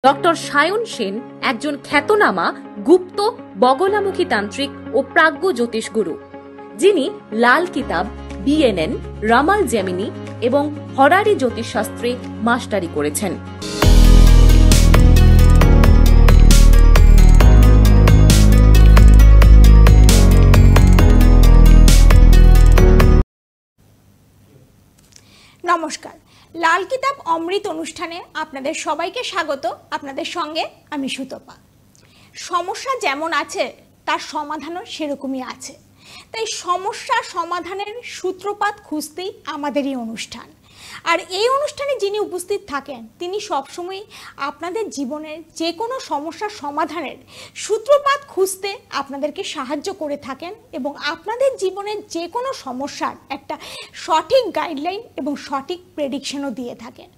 Doctor Sayan Sen একজন খ্যাতনামা গুপ্ত বগলামুখী তান্ত্রিক ও প্রাজ্ঞ জ্যোতিষগুরু, যিনি লাল কিতাব, বিএনএন, রামাল জেমিনি এবং হরারি জ্যোতিষশাস্ত্রে মাস্টারি করেছেন। নমস্কার, লাল কিতাব অমৃত অনুষ্ঠানে আপনাদের সবাইকে স্বাগত। আপনাদের সঙ্গে আমি সুতপা। সমস্যা যেমন আছে তার সমাধানও সেরকমই আছে, তাই সমস্যা সমাধানের সূত্রপাত খুঁজতেই আমাদের এই অনুষ্ঠান। আর এই অনুষ্ঠানে যিনি উপস্থিত থাকেন তিনি সবসময় আপনাদের জীবনের যে কোনো সমস্যার সমাধানের সূত্রপাত খুঁজতে আপনাদেরকে সাহায্য করে থাকেন এবং আপনাদের জীবনের যে কোনো সমস্যার একটা সঠিক গাইডলাইন এবং সঠিক প্রেডিকশনও দিয়ে থাকেন।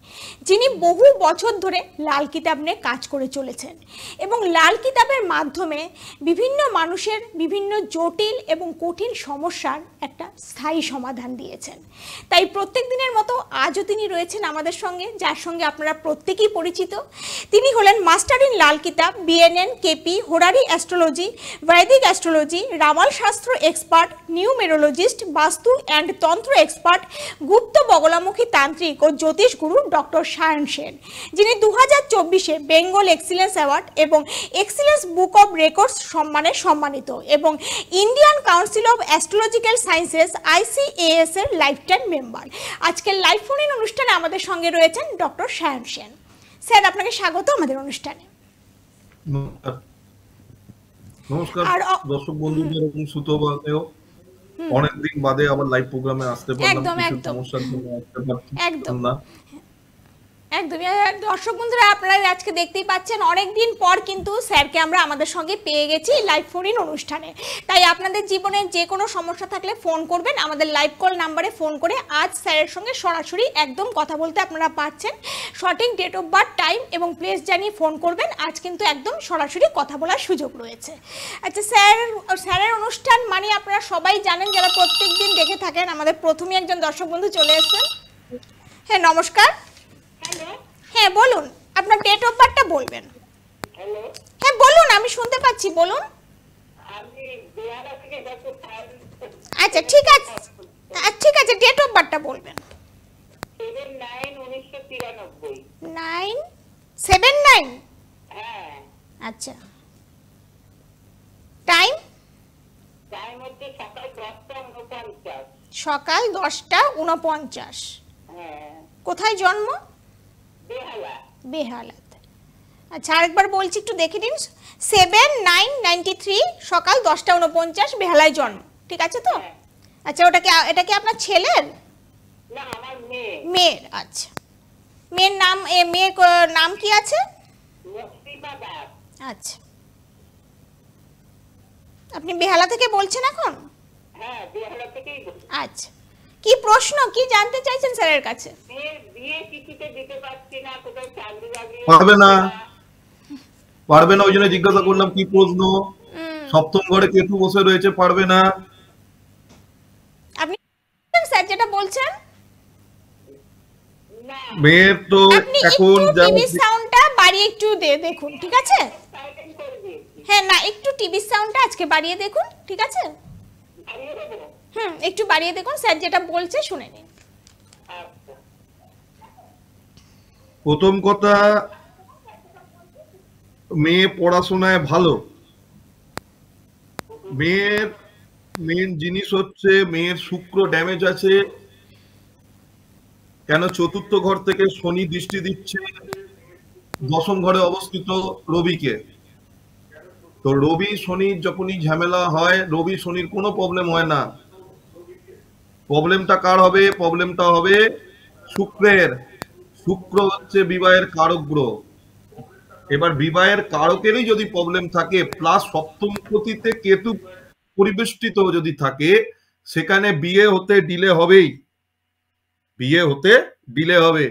যিনি বহু বছর ধরে লাল কিতাব নিয়ে কাজ করে চলেছেন এবং লাল কিতাবের মাধ্যমে বিভিন্ন মানুষের বিভিন্ন জটিল এবং কঠিন সমস্যার একটা স্থায়ী সমাধান দিয়েছেন। তাই প্রত্যেক দিনের মতো আজও তিনি রয়েছেন আমাদের সঙ্গে, যার সঙ্গে আপনারা প্রত্যেকেই পরিচিত। তিনি হলেন মাস্টার ইন লাল কিতাব, বিএনএন, কেপি, হোরারি অ্যাস্ট্রোলজি, বৈদিক অ্যাস্ট্রোলজি, রামাল শাস্ত্র এক্সপার্ট, নিউমেরোলজিস্ট, বাস্তু অ্যান্ড তন্ত্র এক্সপার্ট, গুপ্ত বগলামুখী তান্ত্রিক ও জ্যোতিষ গুরু ডক্টর সায়ন সেন, যিনি 2024-এ বেঙ্গল এক্সিলেন্স অ্যাওয়ার্ড এবং এক্সিলেন্স বুক অব রেকর্ডস সম্মানে সম্মানিত এবং Indian council of astrological sciences ICAS এর লাইফ টাইম মেম্বার। আজকের লাইভ ফোন ইন অনুষ্ঠানে আমাদের সঙ্গে রয়েছেন ডক্টর সায়ন সেন। স্যার, আপনাকে স্বাগত আমাদের অনুষ্ঠানে। নমস্কার দর্শক বন্ধুদের এবং সুতোবাকেও অনেকদিন বাদে আবার লাইভ প্রোগ্রামে আসতে পারলাম। কিছু সমস্যার জন্য আসতে পারলাম না। একদমই দর্শক বন্ধুরা, আপনারা আজকে দেখতেই পাচ্ছেন অনেকদিন পর কিন্তু স্যারকে আমরা আমাদের সঙ্গে পেয়ে গেছি লাইভ ফোন ইন অনুষ্ঠানে। তাই আপনাদের জীবনে যে কোনো সমস্যা থাকলে ফোন করবেন আমাদের লাইভ কল নাম্বারে ফোন করে। আজ স্যারের সঙ্গে সরাসরি একদম কথা বলতে আপনারা পাচ্ছেন। সঠিক ডেট অফ বার্থ, টাইম এবং প্লেস জানিয়ে ফোন করবেন। আজ কিন্তু একদম সরাসরি কথা বলার সুযোগ রয়েছে। আচ্ছা স্যারের অনুষ্ঠান মানে আপনারা সবাই জানেন, যারা প্রত্যেক দিন দেখে থাকেন। আমাদের প্রথমেই একজন দর্শক বন্ধু চলে এসেছেন। হ্যাঁ, নমস্কার। হ্যাঁ বলুন, আপনার ডেট অফ বার্থটা বলবেন। হ্যাঁ বলুন, আমি শুনতে পাচ্ছি, বলুন। আচ্ছা ঠিক আছে, ঠিক আছে, ডেট অফ বার্থটা বলবেন। 9/79। আচ্ছা, টাইম সকাল 10:49। কোথায় জন্ম? বেহালাত। আচ্ছা, আরেকবার বলছি, একটু দেখে নিন। 7/9/93, সকাল 10:49, বেহালায় জন্ম। ঠিক আছে তো? আচ্ছা, এটা কি আপনার ছেলের? না, আমার মেয়ের। আচ্ছা, মেয়ের নাম কি আছে? আচ্ছা, আপনি বেহালা থেকে বলছেন এখন? হ্যাঁ, বেহালা থেকেই বলছি। আচ্ছা, কি প্রশ্ন, কি জানতে চাইছেন স্যারের কাছে? বিয়ে কিছুতে দিতে পারছি না, কোথায় চাকরি বাকরি পারবে না, ওই জন্য জিজ্ঞাসা করলাম কি প্রশ্ন। সপ্তম ঘরে কেতু বসে রয়েছে, পারবে না। আপনি স্যার যেটা বলছেন মেয়ের তো এখন টিভি সাউন্ডটা বাড়িয়ে একটু দেখুন, ঠিক আছে? হ্যাঁ, না, একটু টিভি সাউন্ডটা আজকে বাড়িয়ে দেখুন, ঠিক আছে? একটু বাড়িয়ে দেখুন, স্যার যেটা বলছে শুনে নিন। প্রথম কথা, মেয়ে পড়াশোনায় ভালো। মেয়ের মেন জিনিস হচ্ছে মেয়ের শুক্র ড্যামেজ আছে। কেন? চতুর্থ ঘর থেকে শনি দৃষ্টি দিচ্ছে দশম ঘরে অবস্থিত রবিকে। তো রবি শনির যখনই ঝামেলা হয়, রবি শনির কোনো প্রবলেম হয় না। প্রবলেমটা কার হবে? প্রবলেমটা হবে শুক্রের। শুক্র হচ্ছে বিবাহের কারক গ্রহ। এবার বিবাহের কারকেরই যদি প্রবলেম থাকে, প্লাস সপ্তমপতিতে কেতু পরিবেষ্টিত যদি থাকে, সেখানে বিয়ে হতে ডিলে হবেই। বিয়ে হতে ডিলে হবে।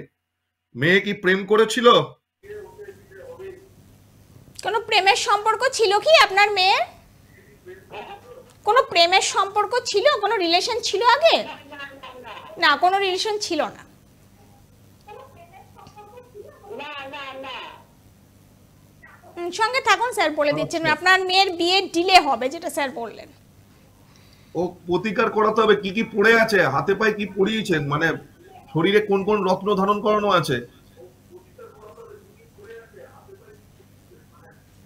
মেয়ে কি প্রেম করেছিল? কোনো প্রেমের সম্পর্ক ছিল কি আপনার মেয়ের? কোনো প্রেমের সম্পর্ক ছিল? কোনো রিলেশন ছিল আগে? না, কোনো রিলেশন ছিল না। সঙ্গে থাকুন স্যার, বলে দিচ্ছেন আপনার মেয়ের বিয়ে ডিলে হবে, যেটা স্যার বললেন। ও প্রতিকার করাতে হবে। কি কি পড়ে আছে, হাতে পায়ে কি পরিয়েছেন, মানে শরীরে কোন কোন রত্ন ধারণ করানো আছে?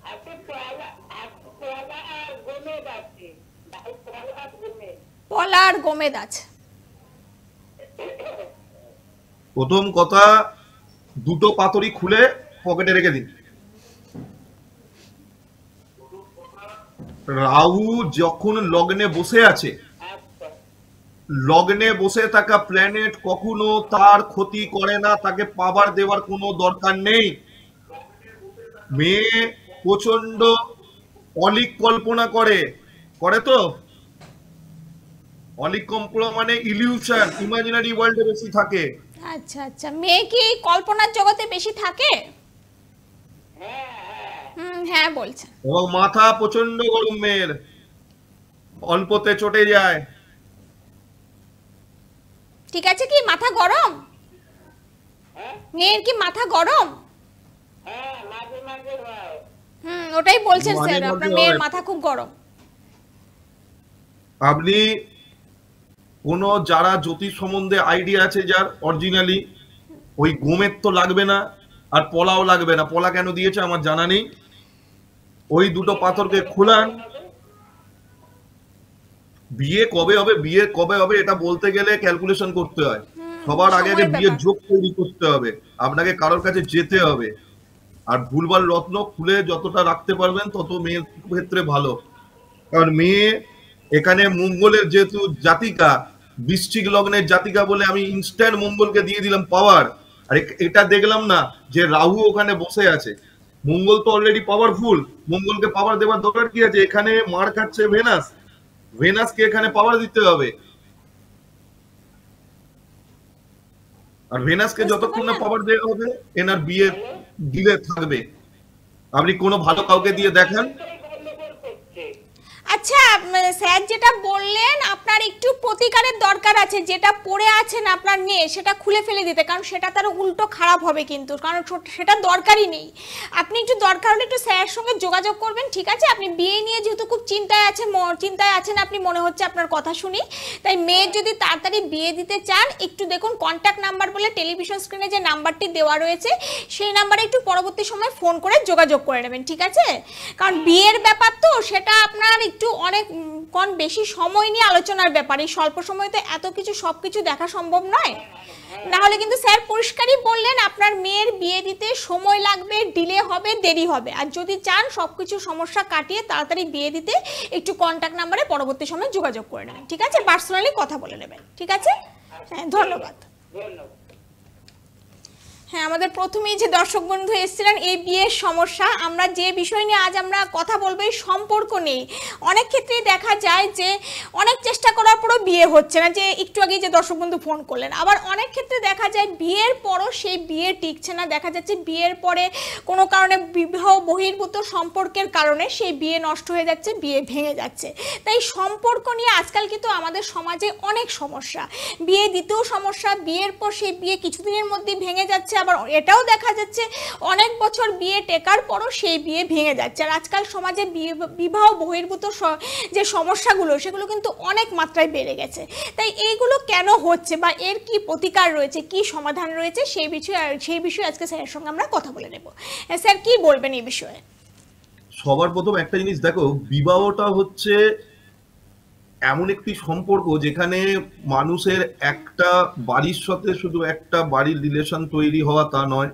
হাতে পলা আর গোমেদ আছে, পলা আর গোমেদ। পলা আর গোমেদ আছে। প্রথম কথা, দুটো পাথরই খুলে পকেটে রেখে দিন। রাহু যখন লগ্নে বসে আছে, আচ্ছা লগ্নে বসে থাকা প্ল্যানেট কখনো তার ক্ষতি করে না, তাকে পাওয়ার দেওয়ার কোনো দরকার নেই। মেয়ে প্রচন্ড অলিক কল্পনা করে, করে তো? অলিক কল্পনা মানে ইলিউশন, ইমাজিনারি ওয়ার্ল্ডে বেশি থাকে। আচ্ছা আচ্ছা, মেয়ে কি কল্পনার জগতে বেশি থাকে? হ্যাঁ বলছেন। এবং মাথা প্রচন্ড গরম মেয়ের, অল্পতে চটে যায়। ঠিক আছে, কি মাথা গরম? মেয়ের কি মাথা গরম? হ্যাঁ, মাঝে মাঝে হয়। ওটাই বলছেন মাঝে স্যার, মাঝে আপনার মেয়ের হয়। মাথা খুব গরম। আপনি কোন যারা জ্যোতিষ সম্বন্ধে আইডিয়া আছে যার, অরিজিনালি ওই গোমের তো লাগবে না, আর পলাও লাগবে না। পলা কেন দিয়েছে আমার জানা নেই। ওই দুটো পাথরকে খোলান। বিয়ে কবে হবে, বিয়ে কবে হবে এটা বলতে গেলে ক্যালকুলেশন করতে হয়। সবার আগে আগে সময়ের বিয়ের ব্যাপার। যোগ তৈরি করতে হবে, আপনাকে কারোর কাছে যেতে হবে। আর ভুলভাল রত্ন খুলে যতটা রাখতে পারবেন তত মেয়ের ক্ষেত্রে ভালো। কারণ মেয়ে এখানে মঙ্গলের যেহেতু জাতিকা, বৃশ্চিক লগ্নের জাতিকা বলে আমি ইনস্ট্যান্ট মঙ্গলকে দিয়ে দিলাম পাওয়ার। আর এটা দেখলাম না যে রাহু ওখানে বসে আছে। মঙ্গল তো অলরেডি পাওয়ারফুল, মঙ্গলকে পাওয়ার দেওয়ার দরকার কি আছে? এখানে মার খাচ্ছে ভেনাস, ভেনাসকে এখানে পাওয়ার দিতে হবে। আর ভেনাসকে যতক্ষণ না পাওয়ার দেওয়া হবে এনার বিয়ে ডিলে থাকবে। আপনি কোনো ভালো কাউকে দিয়ে দেখান। গন্ডগোল করছে। আচ্ছা স্যার যেটা বললেন, আপনার একটু প্রতিকারের দরকার আছে। যেটা পড়ে আছেন আপনার মেয়ে, সেটা খুলে ফেলে দিতে, কারণ সেটা তার উল্টো খারাপ হবে কিন্তু, কারণ সেটা দরকারই নেই। আপনি একটু দরকার হলে একটু স্যারের সঙ্গে যোগাযোগ করবেন, ঠিক আছে? আপনি বিয়ে নিয়ে যেহেতু খুব চিন্তায় আছেন আপনি, মনে হচ্ছে আপনার কথা শুনি। তাই মেয়ের যদি তাড়াতাড়ি বিয়ে দিতে চান, একটু দেখুন কন্ট্যাক্ট নাম্বার বলে টেলিভিশন স্ক্রিনে যে নাম্বারটি দেওয়া রয়েছে, সেই নাম্বারে একটু পরবর্তী সময় ফোন করে যোগাযোগ করে নেবেন, ঠিক আছে? কারণ বিয়ের ব্যাপার তো, সেটা আপনার একটু অনেক কম বেশি সময় নিয়ে আলোচনার ব্যাপার। এই স্বল্প সময়তে এত কিছু সবকিছু দেখা সম্ভব নয়। না হলে কিন্তু স্যার পরিষ্কারই বললেন আপনার মেয়ের বিয়ে দিতে সময় লাগবে, ডিলে হবে, দেরি হবে। আর যদি চান সবকিছু সমস্যা কাটিয়ে তাড়াতাড়ি বিয়ে দিতে, একটু কন্ট্যাক্ট নাম্বারে পরবর্তী সময় যোগাযোগ করে নেবেন, ঠিক আছে? পার্সোনালি কথা বলে নেবেন, ঠিক আছে? হ্যাঁ, ধন্যবাদ। ধন্যবাদ। হ্যাঁ, আমাদের প্রথমেই যে দর্শক বন্ধু এসেছিলেন, এই বিয়ের সমস্যা, আমরা যে বিষয় নিয়ে আজ আমরা কথা বলবো, এই সম্পর্ক নেই। অনেক ক্ষেত্রেই দেখা যায় যে অনেক চেষ্টা করার পরও বিয়ে হচ্ছে না, যে একটু আগে যে দর্শক বন্ধু ফোন করলেন। আবার অনেক ক্ষেত্রে দেখা যায় বিয়ের পরও সেই বিয়ে টিকছে না, দেখা যাচ্ছে বিয়ের পরে কোনো কারণে বিবাহ বহির্ভূত সম্পর্কের কারণে সেই বিয়ে নষ্ট হয়ে যাচ্ছে, বিয়ে ভেঙে যাচ্ছে। তাই সম্পর্ক নিয়ে আজকাল কিন্তু আমাদের সমাজে অনেক সমস্যা। বিয়ে দিতেও সমস্যা, বিয়ের পর সেই বিয়ে কিছুদিনের মধ্যে ভেঙে যাচ্ছে। আবার এটাও দেখা যাচ্ছে অনেক বছর বিয়ে টেকার পরও সেই বিয়ে ভেঙে যাচ্ছে। আর আজকাল সমাজে বিবাহ বহির্ভূত যে সমস্যাগুলো, সেগুলো কিন্তু অনেক মাত্রায় বেড়ে গেছে। তাই এইগুলো কেন হচ্ছে বা এর কি প্রতিকার রয়েছে, কি সমাধান রয়েছে, সেই বিষয়ে আজকে স্যারের সঙ্গে আমরা কথা বলে নেব। স্যার কি বলবেন এই বিষয়ে? সবার প্রথম একটা জিনিস দেখো, বিবাহটা হচ্ছে এমন একটি সম্পর্ক যেখানে মানুষের একটা বাড়ির সাথে শুধু একটা বাড়ির রিলেশন তৈরি হওয়া তা নয়,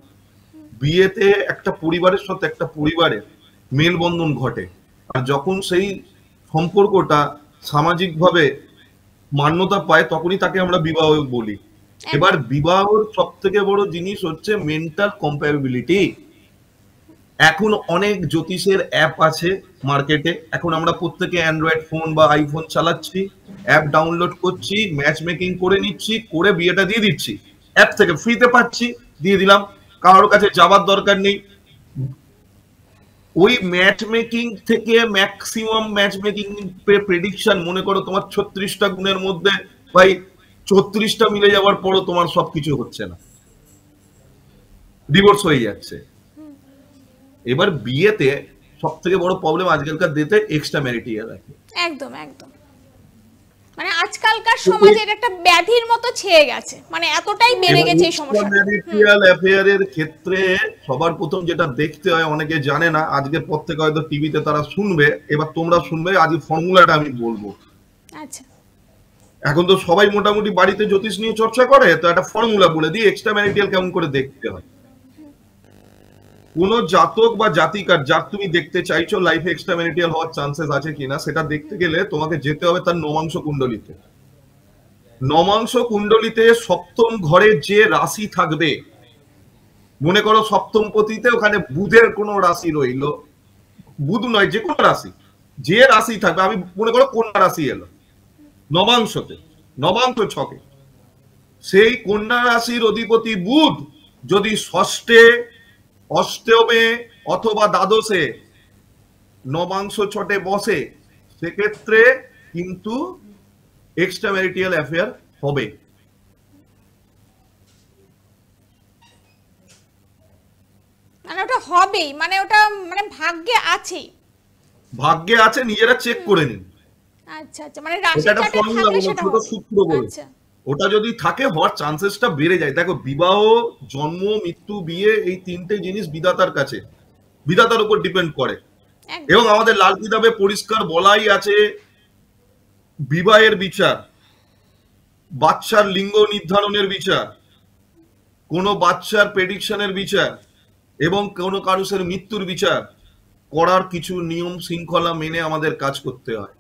বিয়েতে একটা পরিবারের সাথে একটা পরিবারের মেলবন্ধন ঘটে। আর যখন সেই সম্পর্কটা সামাজিকভাবে মান্যতা পায়, তখনই তাকে আমরা বিবাহ বলি। এবার বিবাহর সব থেকে বড় জিনিস হচ্ছে মেন্টাল কম্প্যাবিলিটি। এখন অনেক জ্যোতিষের অ্যাপ আছে মার্কেটে। এখন আমরা প্রত্যেকে অ্যান্ড্রয়েড ফোন বা আইফোন চালাচ্ছি, অ্যাপ ডাউনলোড করছি, ম্যাচ মেকিং করে নিচ্ছি, করে বিয়েটা দিয়ে দিচ্ছি। অ্যাপ থেকে ফ্রিতে পাচ্ছি, দিয়ে দিলাম, কারোর কাছে যাবার দরকার নেই। ওই ম্যাচ মেকিং থেকে ম্যাক্সিমাম ম্যাচ মেকিং প্রেডিকশন, মনে করো তোমার 36টা গুণের মধ্যে ভাই 34টা মিলে যাওয়ার পরও তোমার সবকিছু হচ্ছে না, ডিভোর্স হয়ে যাচ্ছে। এবার বিয়েতে সব থেকে বড় প্রবলেম আজকালকার ডেটে এক্সট্রা ম্যারিটাল আছে। একদম একদম, মানে আজকালকার সমাজে এটা একটা ব্যাধির মতো ছেয়ে গেছে, মানে এতটাই বেড়ে গেছে এই সমস্যাটা। ম্যারিটাল অ্যাফেয়ারের ক্ষেত্রে সবার প্রথম যেটা দেখতে হয়, অনেকে জানে না, আজকের পর থেকে হয়তো টিভিতে তারা শুনবে, এবার তোমরা শুনবে, আজ ফর্মুলাটা আমি বলবো। আচ্ছা, এখন তো সবাই মোটামুটি বাড়িতে জ্যোতিষ নিয়ে চর্চা করে, তো একটা ফর্মুলা বলে দিই এক্সট্রা ম্যারিটাল কেমন করে দেখতে হয়। কোন জাতক বা জাতিকার যার তুমি দেখতে চাইছো লাইফে এক্সট্রা ম্যারিটাল হওয়ার চান্সেস আছে কিনা, সেটা দেখতে গেলে তোমাকে যেতে হবে তার নমাংশ কুণ্ডলিতে। নমাংশ কুণ্ডলিতে সপ্তম ঘরে যে রাশি থাকবে, মনে করো সপ্তম পতিতে ওখানে বুধের কোন রাশি রইলো, বুধ নয় যে কোনো রাশি, যে রাশি থাকবে, আমি মনে করো কন্যা রাশি এলো নবাংশতে, নবাংশ ছকে, সেই কন্যা রাশির অধিপতি বুধ যদি ষষ্ঠে, অষ্টমে অথবা দ্বাদশে নবাংশ ছটে বসে, সেক্ষেত্রে কিন্তু এক্সট্রা ম্যারিটাল অ্যাফেয়ার হবে। মানে ওটা হবেই, মানে ওটা মানে ভাগ্যে আছেই। ভাগ্যে আছে, নিজেরা চেক করে নিন। আচ্ছা আচ্ছা, মানে রাশি এটা একটা চার্টে ফর্মুলা থাকলে বলে, সেটা ছোট হবে। সূত্র বলে, আচ্ছা, ওটা যদি থাকে হওয়ার চান্সেসটা বেড়ে যায়। দেখো, বিবাহ, জন্ম, মৃত্যু, বিয়ে, এই তিনটে জিনিস বিধাতার কাছে, বিধাতার উপর ডিপেন্ড করে। একদম এবং আমাদের লাল কিতাবে পরিষ্কার বলাই আছে, বিবাহের বিচার, বাচ্চার লিঙ্গ নির্ধারণের বিচার, কোন বাচ্চার প্রেডিকশনের বিচার এবং কোন কারুষের মৃত্যুর বিচার করার কিছু নিয়ম শৃঙ্খলা মেনে আমাদের কাজ করতে হয়।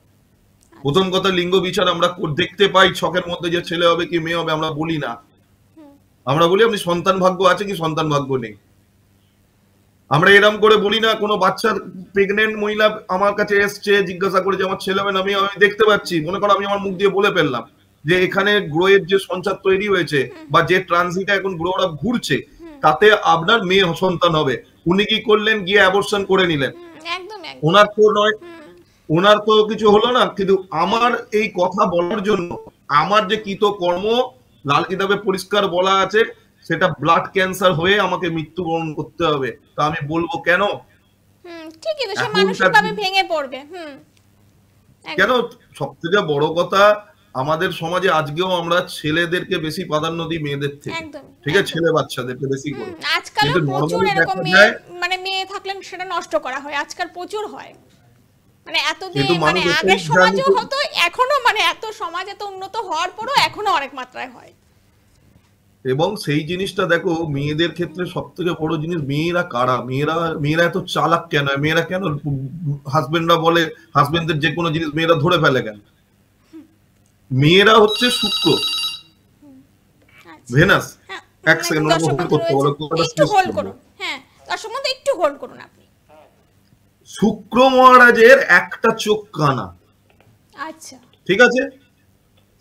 প্রথম কথা, লিঙ্গ বিচার আমরা দেখতে পাই ছকের মধ্যে, যে ছেলে হবে কি মেয়ে হবে আমরা বলি না, আমরা বলি আপনি সন্তান ভাগ্য আছে কি সন্তান ভাগ্য নেই। আমরা এরম করে বলি না, কোনো বাচ্চার প্রেগনেন্ট মহিলা আমার কাছে এসছে, জিজ্ঞাসা করে যে আমার ছেলে হবে না, আমি দেখতে পাচ্ছি, মনে করো আমি আমার মুখ দিয়ে বলে ফেললাম যে এখানে গ্রহের যে সঞ্চার তৈরি হয়েছে বা যে ট্রানজিটে এখন গ্রহরা ঘুরছে, তাতে আপনার মেয়ে সন্তান হবে। উনি কি করলেন, গিয়ে অ্যাবর্শন করে নিলেন, একদম একদম। ওনার তো নয়, ওনার তো কিছু হলো না, কিন্তু আমার এই কথা বলার জন্য আমার যে কৃত কর্ম লাল কিতাবে পরিষ্কার বলা আছে, সেটা ব্লাড ক্যান্সার হয়ে আমাকে মৃত্যুবরণ করতে হবে। তা আমি বলবো কেন? ঠিকই তো, সে এখনকার মানসিকভাবে ভেঙে পড়বে। কেন? সব থেকে বড় কথা, আমাদের সমাজে আজকেও আমরা ছেলেদেরকে বেশি প্রাধান্য দিই মেয়েদের থেকে, একদম ঠিক আছে, ছেলে বাচ্চাদেরকে বেশি করে। আজকাল কিন্তু প্রচুর নর্মালি এরকম দেখা মেয়ে, যায়, মানে মেয়ে থাকলে সেটা নষ্ট করা হয়, আজকাল প্রচুর হয়। মানে এতদিন, কিন্তু মানে মানুষ আগের এটাই সমাজও জানে, হতো, এখনো মানে এত সমাজ এত উন্নত হওয়ার পরও এখনো অনেক মাত্রায় হয়। এবং সেই জিনিসটা দেখো মেয়েদের ক্ষেত্রে সব থেকে বড় জিনিস, মেয়েরা কারা, মেয়েরা এত চালাক কেন, মেয়েরা কেন, হাজবেন্ডরা বলে হাজবেন্ডদের যে কোনো জিনিস মেয়েরা ধরে ফেলে কেন? মেয়েরা হচ্ছে শুক্র, আচ্ছা, ভেনাস। হ্যাঁ, এক সেকেন্ড দর্শক হোল্ড বন্ধু করতে বলো, রয়েছে, একটু হোল্ড করুন। হ্যাঁ, দর্শক বন্ধু একটু হোল্ড করুন আপনি। শুক্র মহারাজের একটা চোখ কানা, আচ্ছা, ঠিক আছে,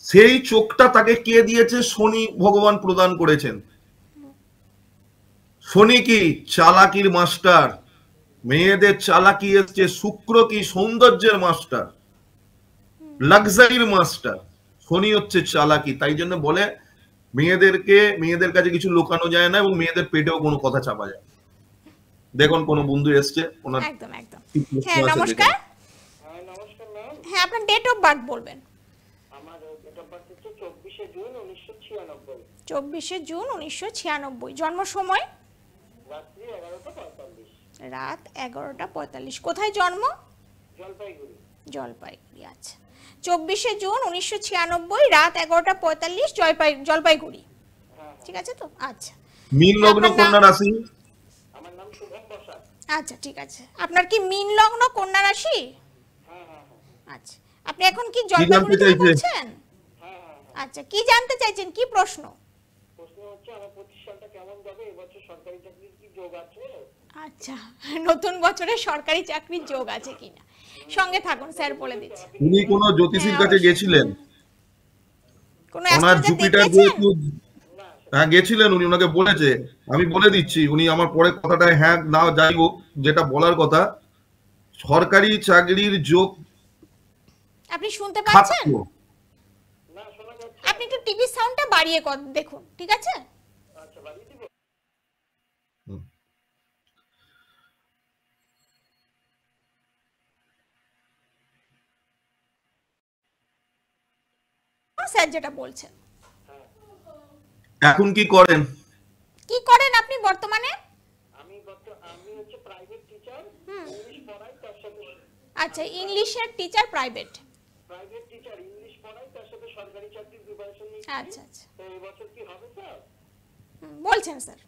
সেই চোখটা তাকে কে দিয়েছে? শনি ভগবান প্রদান করেছেন। শনি কি? চালাকির মাস্টার, মেয়েদের চালাকি এসছে। শুক্র কি? সৌন্দর্যের মাস্টার, লাক্সারির মাস্টার। শনি হচ্ছে চালাকি। তাই জন্য বলে মেয়েদের কাছে কিছু লুকানো যায় না, এবং মেয়েদের পেটেও কোনো কথা চাপা যায়। দেখুন কোন বন্ধু এসছে, ওনার একদম একদম। কি প্রশ্ন হ্যাঁ, আছে নমস্কার। দেখুন। হ্যাঁ নমস্কার ম্যাম, হ্যাঁ, আপনার ডেট অফ বার্থ বলবেন। আমার ডেট অফ বার্থ হচ্ছে 24শে জুন 1996, 24শে জুন 1996। জন্ম সময়? রাত্রি 11:45, রাত 11:45। কোথায় জন্ম? জলপাইগুড়ি। জলপাইগুড়ি। আচ্ছা, 24শে জুন 1996, রাত 11:45, জলপাইগুড়ি। ঠিক আছে তো? আচ্ছা, মীন লগ্ন, আপনার নাম? কন্যা রাশি। আমার নাম শুভম বসাক। আচ্ছা, ঠিক আছে। আপনার কি মীন লগ্ন, কন্যা রাশি? হ্যাঁ হ্যাঁ হ্যাঁ আচ্ছা, আপনি এখন কি জলপাইগুড়ি থেকে চাইছে? বলছেন? হ্যাঁ হ্যাঁ। আচ্ছা, কি জানতে চাইছেন, কি প্রশ্ন? প্রশ্ন হচ্ছে আমার 25 সালটা কেমন যাবে, এবছর সরকারি চাকরির কি যোগ আছে? আচ্ছা, নতুন বছরে সরকারি চাকরির যোগ আছে কিনা? সঙ্গে থাকুন, স্যার বলে দিচ্ছে। উনি কোন জ্যোতিষীর কাছে গেছিলেন? কোন ওনার অ্যাস্ট্রোলজার জুপিটার দেখিয়েছেন? যেহেতু, হ্যাঁ গেছিলেন, উনি ওনাকে বলেছে, আমি বলে দিচ্ছি, উনি আমার পরে কথাটা হ্যাঁ না যাই হোক, যেটা বলার কথা, সরকারি চাকরির যোগ আপনি শুনতে পাচ্ছেন? থাকতো। না শোনা যাচ্ছে। আপনি একটু টিভি সাউন্ডটা বাড়িয়ে দেখুন, ঠিক আছে? আচ্ছা বাড়িয়ে দিব। স্যার যেটা বলছেন। এখন কি করেন? কি করেন আপনি বর্তমানে? আমি হচ্ছে প্রাইভেট টিচার, ইংলিশ পড়াই, তার সাথে আচ্ছা, ইংলিশের teacher private. Private teacher English পড়াই, তার সাথে সরকারি চাকরির প্রিপারেশন নিচ্ছি। আচ্ছা আচ্ছা, তো এই বছর কি হবে স্যার? বলছেন স্যার।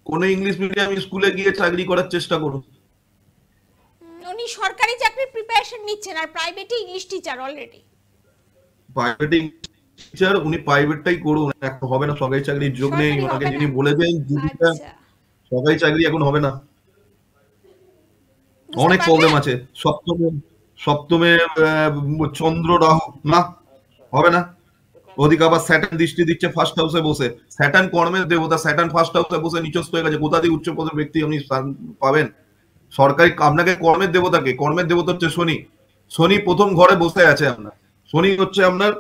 কোন ইংলিশ মিডিয়াম স্কুলে গিয়ে চাকরি করার চেষ্টা করুন। উনি সরকারি চাকরির প্রিপারেশন নিচ্ছেন আর প্রাইভেটে English teacher already. Private teacher উনি প্রাইভেটটাই করুন, এখন হবে না, সরকারি চাকরির যোগ নেই। সরকারি ওনাকে হবে যিনি না। বলেছেন দিদিটা, আচ্ছা, সরকারি চাকরি এখন হবে না, বুঝতে অনেক পারলেন? প্রবলেম আছে। সপ্তমে চন্দ্র রাহু, না হবে না। ওদিকে আবার স্যাটার্ন দৃষ্টি দিচ্ছে ফার্স্ট হাউসে বসে। স্যাটার্ন কর্মের দেবতা, স্যাটার্ন ফার্স্ট হাউসে বসে নিচস্থ হয়ে গেছে। কোথা দিয়ে উচ্চ পদের ব্যক্তি আপনি পাবেন? সরকারি আপনাকে কর্মের দেবতাকে, কর্মের দেবতা হচ্ছে শনি। শনি প্রথম ঘরে বসে আছে আপনার। শনি হচ্ছে আপনার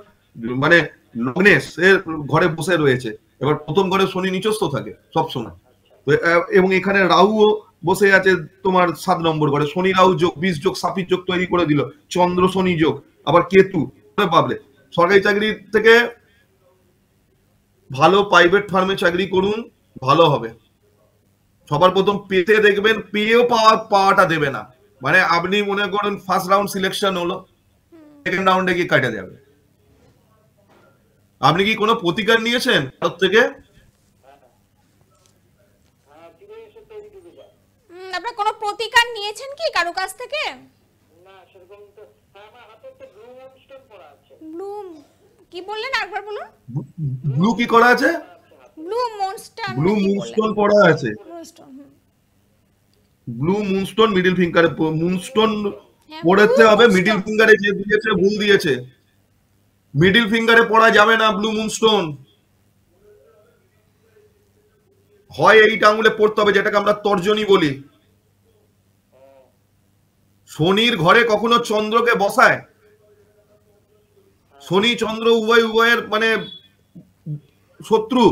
মানে লগ্নেশ এর ঘরে বসে রয়েছে। এবার প্রথম ঘরে শনি নিচস্থ থাকে সবসময়। তো এবং এখানে রাহুও বসে আছে তোমার 7 নম্বর ঘরে। শনি রাহু যোগ, 20 যোগ, সাফির যোগ তৈরি করে দিল। চন্দ্র শনি যোগ, আবার কেতু পাবলে। সরকারি চাকরি থেকে ভালো প্রাইভেট ফার্মে চাকরি করুন, ভালো হবে। সবার প্রথম পেতে দেখবেন, পেয়েও পাওয়াটা দেবে না। মানে আপনি মনে করেন ফার্স্ট রাউন্ড সিলেকশন হলো, সেকেন্ড রাউন্ডে গিয়ে কাটা যাবে। আপনি কি কোনো প্রতিকার নিয়েছেন তার থেকে? হ্যাঁ, ফিরে এসে তৈরি ডুবে যায়। আপনারা কোনো প্রতিকার নিয়েছেন কি কারো কাছ থেকে? না সেরকম তো। হ্যাঁ, আমার হাতে একটা ব্লু মুনস্টোন পড়া আছে। ব্লুম কি বললেন, একবার বলুন। ব্লু কি করা আছে? ব্লু মনস্টার, ব্লু মুনস্টোন পড়া আছে। মুনস্টোন। ব্লু মুনস্টোন মিডিল ফিঙ্গারে, মুনস্টোন হ্যাঁ, পড়তে blue হবে। moonstone। মিডিল ফিঙ্গারে যে দিয়েছে ভুল দিয়েছে। মিডিল ফিঙ্গারে পড়া যাবে না ব্লু মুনস্টোন। হয় এইটা আঙুলে পড়তে হবে, যেটাকে আমরা তর্জনী বলি। শনির ঘরে কখনো চন্দ্রকে বসায়? শনি চন্দ্র উভয়ের মানে শত্রু।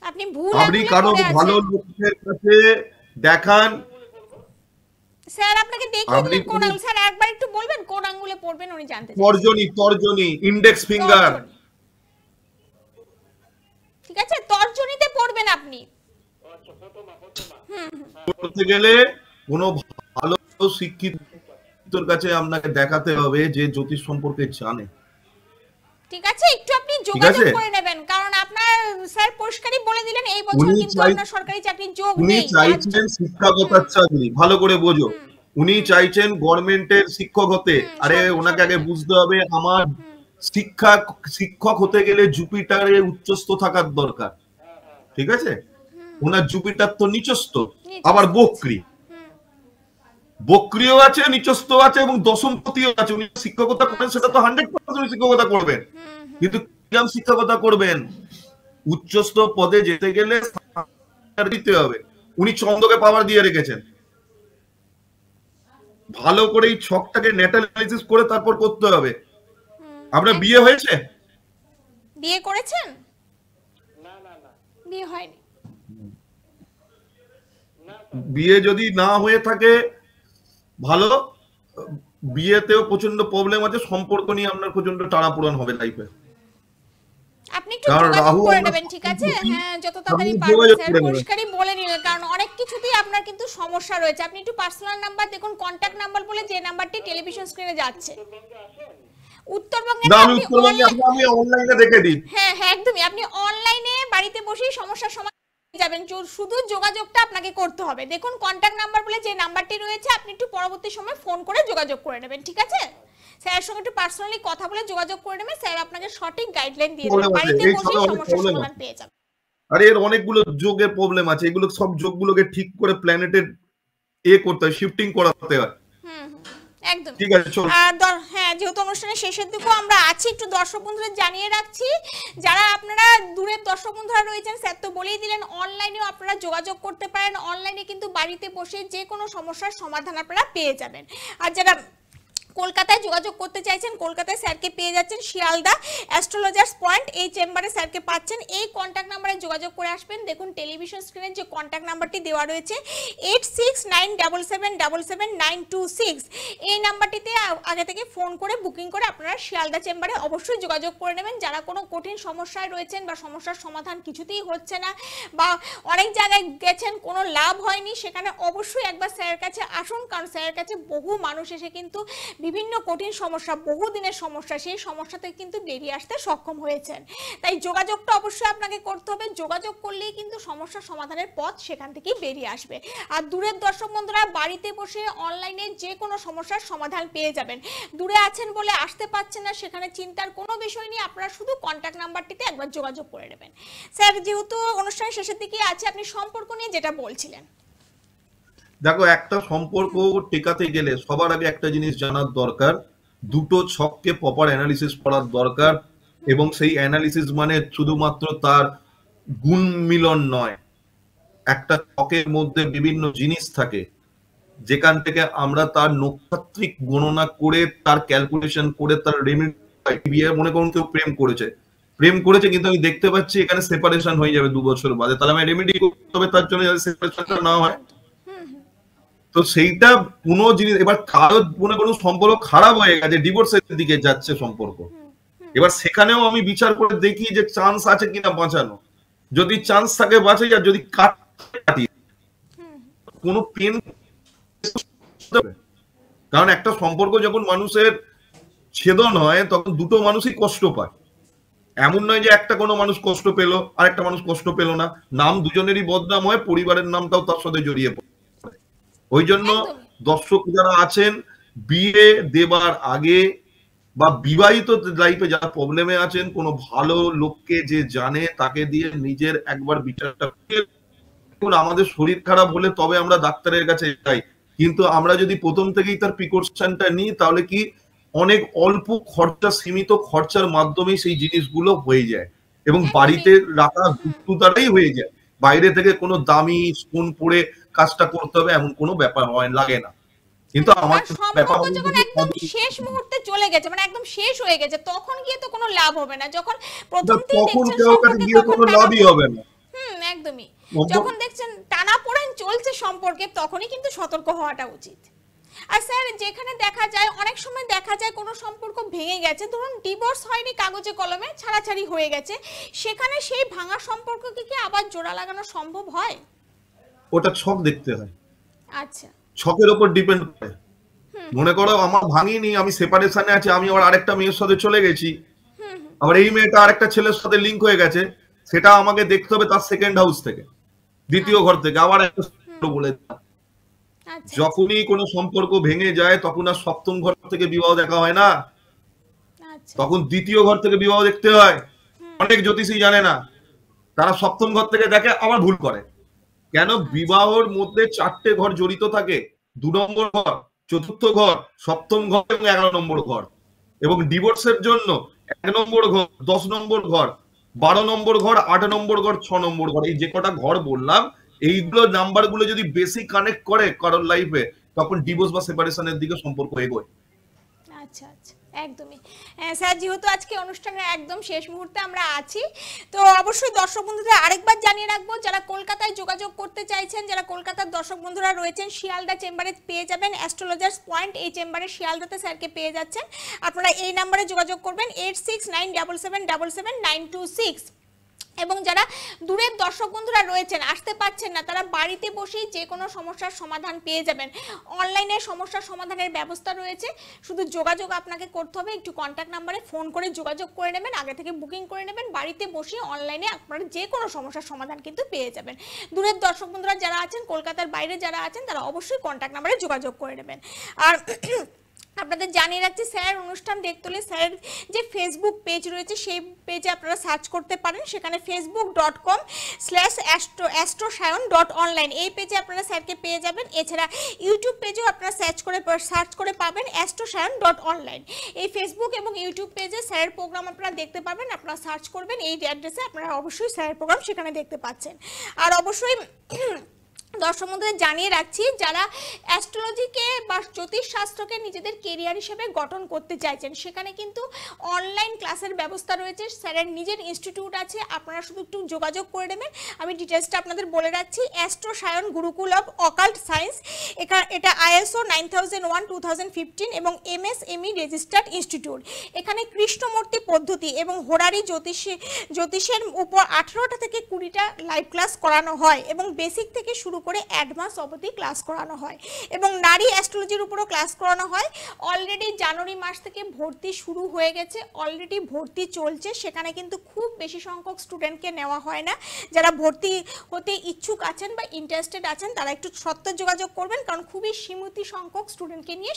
আপনি ভুল আপনি আঙুলে কারো পড়ে ভালো আছেন। লোকের কাছে দেখান। স্যার আপনাকে দেখিয়ে আপনি দিলেন কোন আঙুল, স্যার একবার একটু বলবেন কোন আঙুলে পড়বেন, উনি জানতে চান। তর্জনী ইন্ডেক্স ফিঙ্গার। ঠিক আছে, তর্জনীতে পড়বেন আপনি। আচ্ছা, প্রথমা। করতে গেলে কোনো ভালো শিক্ষিতর কাছে আপনাকে দেখাতে হবে যে জ্যোতিষ সম্পর্কে জানে। ঠিক আছে, একটু আপনি যোগাযোগ করে নেবেন, কারণ আপনার স্যার পরিষ্কারই বলে দিলেন এই বছর কিন্তু আপনার সরকারি চাকরির যোগ উনি নেই। চাইছেন শিক্ষকতার চাকরি, ভালো করে বোঝো। উনি চাইছেন গভর্নমেন্টের শিক্ষক হতে। আরে ওনাকে আগে বুঝতে হবে আমার শিক্ষক হতে গেলে জুপিটারে উচ্চস্থ থাকার দরকার। ঠিক আছে, ওনার জুপিটার তো নিচস্থ, আবার বক্রী, বক্রিয় আছে, নিচস্থ আছে এবং দশমপতিও আছে। উনি শিক্ষকতা করেন, সেটা তো 100% শিক্ষকতা করবেন, কিন্তু কিরকম শিক্ষকতা করবেন? উচ্চস্থ পদে যেতে গেলে দিতে হবে। উনি চন্দ্রকে পাওয়ার দিয়ে রেখেছেন। ভালো করে এই ছকটাকে নেটাল অ্যানালিসিস করে তারপর করতে হবে। আপনার বিয়ে হয়েছে? বিয়ে করেছেন? না না না বিয়ে হয়নি। বিয়ে যদি না হয়ে থাকে ভালো, বিয়েতেও প্রচন্ড প্রবলেম আছে। সম্পর্ক নিয়ে আপনার প্রচন্ড টানাপোড়েন হবে লাইফে। আপনি একটু যোগাযোগ করে নেবেন, ঠিক আছে? হ্যাঁ, যত তাড়াতাড়ি পারবেন স্যার পরিষ্কারই বলে নিলেন, কারণ অনেক কিছুতেই আপনার কিন্তু সমস্যা রয়েছে। আপনি একটু পার্সোনাল নাম্বার দেখুন, কন্টাক্ট নাম্বার বলে যে নাম্বারটি টেলিভিশন স্ক্রিনে যাচ্ছে। উত্তরবঙ্গে আমি অনলাইনে দেখে দিই। হ্যাঁ হ্যাঁ, একদমই। আপনি অনলাইনে বাড়িতে বসেই সমস্যার সমাধান পেয়ে যাবেন, শুধু যোগাযোগটা আপনাকে করতে হবে। দেখুন কন্টাক্ট নাম্বার বলে যে নাম্বারটি রয়েছে, আপনি একটু পরবর্তী সময় ফোন করে যোগাযোগ করে নেবেন, ঠিক আছে? স্যারের সঙ্গে একটু পার্সোনালি কথা বলে যোগাযোগ করে নেবেন, স্যার আপনাকে সঠিক গাইডলাইন দিয়ে দেবেন, বাড়িতে বসেই সমস্যার সমাধান পেয়ে যাবেন। আরে এর অনেকগুলো যোগের প্রবলেম আছে, এগুলো সব যোগগুলোকে ঠিক করে প্ল্যানেটের করতে হয়, শিফটিং করাতে হয়। একদম ঠিক আছে, চল। আর হ্যাঁ, যেহেতু অনুষ্ঠানের শেষের দিকেও আমরা আছি, একটু দর্শক বন্ধুদের জানিয়ে রাখছি, যারা আপনারা দূরের দর্শক বন্ধুরা রয়েছেন, স্যার তো বলেই দিলেন অনলাইনেও আপনারা যোগাযোগ করতে পারেন। অনলাইনে কিন্তু বাড়িতে বসে যে কোনো সমস্যার সমাধান আপনারা পেয়ে যাবেন। আর যারা কলকাতায় যোগাযোগ করতে চাইছেন, কলকাতায় স্যারকে পেয়ে যাচ্ছেন শিয়ালদা অ্যাস্ট্রোলজার্স পয়েন্ট, এই চেম্বারে স্যারকে পাচ্ছেন। এই কন্ট্যাক্ট নাম্বারে যোগাযোগ করে আসবেন। দেখুন টেলিভিশন স্ক্রিনে যে কন্ট্যাক্ট নাম্বারটি দেওয়া রয়েছে 8697777926, এই নাম্বারটিতে আগে থেকে ফোন করে বুকিং করে আপনারা শিয়ালদা চেম্বারে অবশ্যই যোগাযোগ করে নেবেন। যারা কোনো কঠিন সমস্যায় রয়েছেন বা সমস্যার সমাধান কিছুতেই হচ্ছে না বা অনেক জায়গায় গেছেন কোনো লাভ হয়নি, সেখানে অবশ্যই একবার স্যারের কাছে আসুন, কারণ স্যারের কাছে বহু মানুষ এসে কিন্তু বিভিন্ন কঠিন সমস্যা, বহুদিনের সমস্যা, সেই সমস্যা থেকে কিন্তু বেরিয়ে আসতে সক্ষম হয়েছেন। তাই যোগাযোগটা অবশ্যই আপনাকে করতে হবে। যোগাযোগ করলেই কিন্তু সমস্যার সমাধানের পথ সেখান থেকেই বেরিয়ে আসবে। আর দূরের দর্শক বন্ধুরা বাড়িতে বসে অনলাইনে যে কোনো সমস্যার সমাধান পেয়ে যাবেন। দূরে আছেন বলে আসতে পারছেন না, সেখানে চিন্তার কোনো বিষয় নেই, আপনারা শুধু কন্ট্যাক্ট নাম্বারটিতে একবার যোগাযোগ করে নেবেন। স্যার যেহেতু অনুষ্ঠান শেষের দিকে আছে, আপনি সম্পর্ক নিয়ে যেটা বলছিলেন। দেখো, একটা সম্পর্ক টেকাতে গেলে সবার আগে একটা জিনিস জানার দরকার, দুটো ছককে প্রপার অ্যানালিসিস করার দরকার। এবং সেই অ্যানালিসিস মানে শুধুমাত্র তার গুণ মিলন নয়, একটা ছকের মধ্যে বিভিন্ন জিনিস থাকে যেখান থেকে আমরা তার নক্ষত্রিক গণনা করে তার ক্যালকুলেশন করে তার রেমিডি। মনে করুন কেউ প্রেম করেছে কিন্তু আমি দেখতে পাচ্ছি এখানে সেপারেশন হয়ে যাবে 2 বছর বাদে, তাহলে আমি রেমিডি করতে হবে তার জন্য যাতে সেপারেশনটা না হয়। তো সেইটা কোনো জিনিস, এবার কারো মনে করুন সম্পর্ক খারাপ হয়ে গেছে, ডিভোর্সের দিকে যাচ্ছে সম্পর্ক, এবার সেখানেও আমি বিচার করে দেখি যে চান্স আছে কিনা বাঁচানো। যদি চান্স থাকে বাঁচে, আর যদি কাটি কোনো পেন, কারণ একটা সম্পর্ক যখন মানুষের ছেদন হয় তখন দুটো মানুষই কষ্ট পায়। এমন নয় যে একটা কোনো মানুষ কষ্ট পেল আর একটা মানুষ কষ্ট পেল না, নাম দুজনেরই বদনাম হয়, পরিবারের নামটাও তার সাথে জড়িয়ে পড়ে। ওই জন্য দর্শক যারা আছেন, বিয়ে দেবার আগে বা বিবাহিত লাইফে যারা প্রবলেমে আছেন, কোনো ভালো লোককে যে জানে তাকে দিয়ে নিজের একবার বিচারটা। আমাদের শরীর খারাপ হলে তবে আমরা ডাক্তারের কাছে যাই, কিন্তু আমরা যদি প্রথম থেকেই তার প্রিকশনটা নিই তাহলে কি অনেক অল্প খরচা, সীমিত খরচার মাধ্যমে সেই জিনিসগুলো হয়ে যায় এবং বাড়িতে রাখা বস্তু দ্বারাই হয়ে যায়। বাইরে থেকে কোনো দামি স্পুন পরে কাজটা করতে হবে এমন কোনো ব্যাপার লাগে না। কিন্তু আমার ব্যাপার যখন একদম শেষ মুহূর্তে চলে গেছে, মানে একদম শেষ হয়ে গেছে, তখন গিয়ে তো কোনো লাভ হবে না। যখন প্রথম থেকে দেখছেন সম্পর্কে গিয়ে কোনো লাভই হবে না। একদমই। যখন দেখছেন টানাপোড়েন চলছে সম্পর্কে, তখনই কিন্তু সতর্ক হওয়াটা উচিত। আর স্যার যেখানে দেখা যায়, অনেক সময় দেখা যায় কোনো সম্পর্ক ভেঙে গেছে, ধরুন ডিভোর্স হয়নি, কাগজে কলমে ছাড়াছাড়ি হয়ে গেছে, সেখানে সেই ভাঙা সম্পর্ককে কি আবার জোড়া লাগানো সম্ভব হয়? ওটা ছক দেখতে হয়। আচ্ছা, ছকের উপর ডিপেন্ড করে। মনে করো আমার ভাঙিনি, আমি সেপারেশনে আছি, আমি আবার আরেকটা মেয়ের সাথে চলে গেছি, আবার এই মেয়েটা আরেকটা ছেলের সাথে লিংক হয়ে গেছে, সেটা আমাকে দেখতে হবে তার সেকেন্ড হাউস থেকে, দ্বিতীয় ঘর থেকে। আবার বলে যখনই কোনো সম্পর্ক ভেঙে যায় তখন আর সপ্তম ঘর থেকে বিবাহ দেখা হয় না, তখন দ্বিতীয় ঘর থেকে বিবাহ দেখতে হয়। অনেক জ্যোতিষী জানে না, তারা সপ্তম ঘর থেকে দেখে, আবার ভুল করে। কেন? বিবাহর মধ্যে 4টে ঘর জড়িত থাকে, 2 নম্বর ঘর, 4র্থ ঘর, 7ম ঘর এবং 11 নম্বর ঘর। এবং ডিভোর্সের জন্য 1 নম্বর ঘর, 10 নম্বর ঘর, 12 নম্বর ঘর, 8 নম্বর ঘর, 6 নম্বর ঘর, এই যে কটা ঘর বললাম, এইগুলো নাম্বারগুলো যদি বেশি কানেক্ট করে কারোর লাইফে, তখন ডিভোর্স বা সেপারেশনের দিকে সম্পর্ক এগোয়। আচ্ছা আচ্ছা, একদমই। স্যার যেহেতু আজকে অনুষ্ঠানের একদম শেষ মুহূর্তে আমরা আছি, তো অবশ্যই দর্শক বন্ধুদের আরেকবার জানিয়ে রাখবো, যারা কলকাতায় যোগাযোগ করতে চাইছেন, যারা কলকাতার দর্শক বন্ধুরা রয়েছেন, শিয়ালদা চেম্বারে পেয়ে যাবেন অ্যাস্ট্রোলজার্স পয়েন্ট, এই চেম্বারে শিয়ালদাতে স্যারকে পেয়ে যাচ্ছেন। আপনারা এই নাম্বারে যোগাযোগ করবেন 8697777926। এবং যারা দূরের দর্শক বন্ধুরা রয়েছেন, আসতে পারছেন না, তারা বাড়িতে বসেই যে কোনো সমস্যার সমাধান পেয়ে যাবেন। অনলাইনে সমস্যার সমাধানের ব্যবস্থা রয়েছে, শুধু যোগাযোগ আপনাকে করতে হবে, একটু কন্ট্যাক্ট নাম্বারে ফোন করে যোগাযোগ করে নেবেন, আগে থেকে বুকিং করে নেবেন, বাড়িতে বসে অনলাইনে আপনারা যে কোনো সমস্যার সমাধান কিন্তু পেয়ে যাবেন। দূরের দর্শক বন্ধুরা যারা আছেন, কলকাতার বাইরে যারা আছেন, তারা অবশ্যই কন্ট্যাক্ট নাম্বারে যোগাযোগ করে নেবেন। আর আপনাদের জানিয়ে রাখছি, স্যার অনুষ্ঠান দেখতে হলে স্যারের যে ফেসবুক পেজ রয়েছে সেই পেজে আপনারা সার্চ করতে পারেন, সেখানে facebook.com/astrosayon.online এই পেজে আপনারা স্যারকে পেয়ে যাবেন। এছাড়া ইউটিউব পেজেও আপনারা সার্চ করে পাবেন astrosayon.online। এই ফেসবুক এবং ইউটিউব পেজে স্যারের প্রোগ্রাম আপনারা দেখতে পাবেন, আপনারা সার্চ করবেন এই অ্যাড্রেসে, আপনারা অবশ্যই স্যারের প্রোগ্রাম সেখানে দেখতে পাচ্ছেন। আর অবশ্যই দর্শক বন্ধুদের জানিয়ে রাখছি, যারা অ্যাস্ট্রোলজিকে বা জ্যোতিষ শাস্ত্রকে নিজেদের কেরিয়ার হিসেবে গঠন করতে চাইছেন, সেখানে কিন্তু অনলাইন ক্লাসের ব্যবস্থা রয়েছে। স্যারের নিজের ইনস্টিটিউট আছে, আপনারা শুধু একটু যোগাযোগ করে নেবেন। আমি ডিটেলসটা আপনাদের বলে রাখছি। Astro Sayan Gurukul of occult science, এটা ISO 9001:2015 এবং MSME রেজিস্টার্ড ইনস্টিটিউট। এখানে কৃষ্ণমূর্তি পদ্ধতি এবং হোরারি জ্যোতিষের উপর 18টা থেকে 20টা লাইভ ক্লাস করানো হয় এবং বেসিক থেকে শুরু করে অ্যাডভান্স অবধি ক্লাস করানো হয় এবং নারী অ্যাস্ট্রোলজির উপরও ক্লাস করানো হয়। অলরেডি জানুয়ারি মাস থেকে ভর্তি শুরু হয়ে গেছে, অলরেডি ভর্তি চলছে। সেখানে কিন্তু খুব বেশি সংখ্যক স্টুডেন্টকে নেওয়া হয় না। যারা ভর্তি হতে ইচ্ছুক আছেন বা ইন্টারেস্টেড আছেন তারা একটু সত্ত্বর যোগাযোগ করবেন, কারণ খুবই সীমিত সংখ্যক স্টুডেন্টকে নিয়ে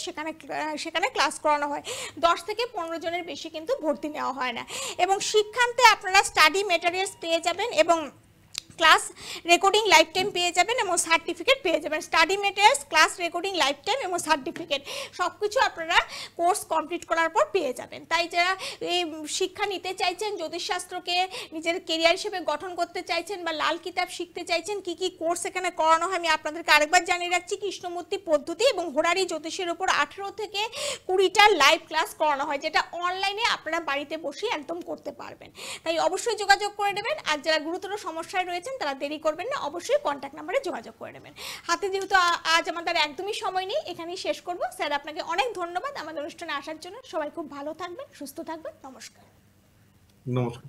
সেখানে ক্লাস করানো হয়। 10 থেকে 15 জনের বেশি কিন্তু ভর্তি নেওয়া হয় না। এবং শিক্ষান্তে আপনারা স্টাডি মেটেরিয়ালস পেয়ে যাবেন এবং ক্লাস রেকর্ডিং লাইফ টাইম পেয়ে যাবেন এবং সার্টিফিকেট পেয়ে যাবেন। Study materials, class recording life time এবং সার্টিফিকেট সব কিছু আপনারা কোর্স কমপ্লিট করার পর পেয়ে যাবেন। তাই যারা এই শিক্ষা নিতে চাইছেন, জ্যোতিষশাস্ত্রকে নিজের কেরিয়ার হিসেবে গঠন করতে চাইছেন বা লাল কিতাব শিখতে চাইছেন, কি কি কোর্স এখানে করানো হয় আমি আপনাদেরকে আরেকবার জানিয়ে রাখছি। কৃষ্ণমূর্তি পদ্ধতি এবং হোরারি জ্যোতিষের উপর 18 থেকে 20টা লাইভ ক্লাস করানো হয়, যেটা অনলাইনে আপনারা বাড়িতে বসে একদম করতে পারবেন। তাই অবশ্যই যোগাযোগ করে নেবেন। আর যারা গুরুতর সমস্যায় রয়েছে তারা দেরি করবেন না, অবশ্যই কন্ট্যাক্ট নাম্বারে যোগাযোগ করে নেবেন। হাতে যেহেতু আজ আমাদের একদমই সময় নেই, এখানেই শেষ করব। স্যার আপনাকে অনেক ধন্যবাদ আমাদের অনুষ্ঠানে আসার জন্য। সবাই খুব ভালো থাকবেন, সুস্থ থাকবেন। নমস্কার। নমস্কার।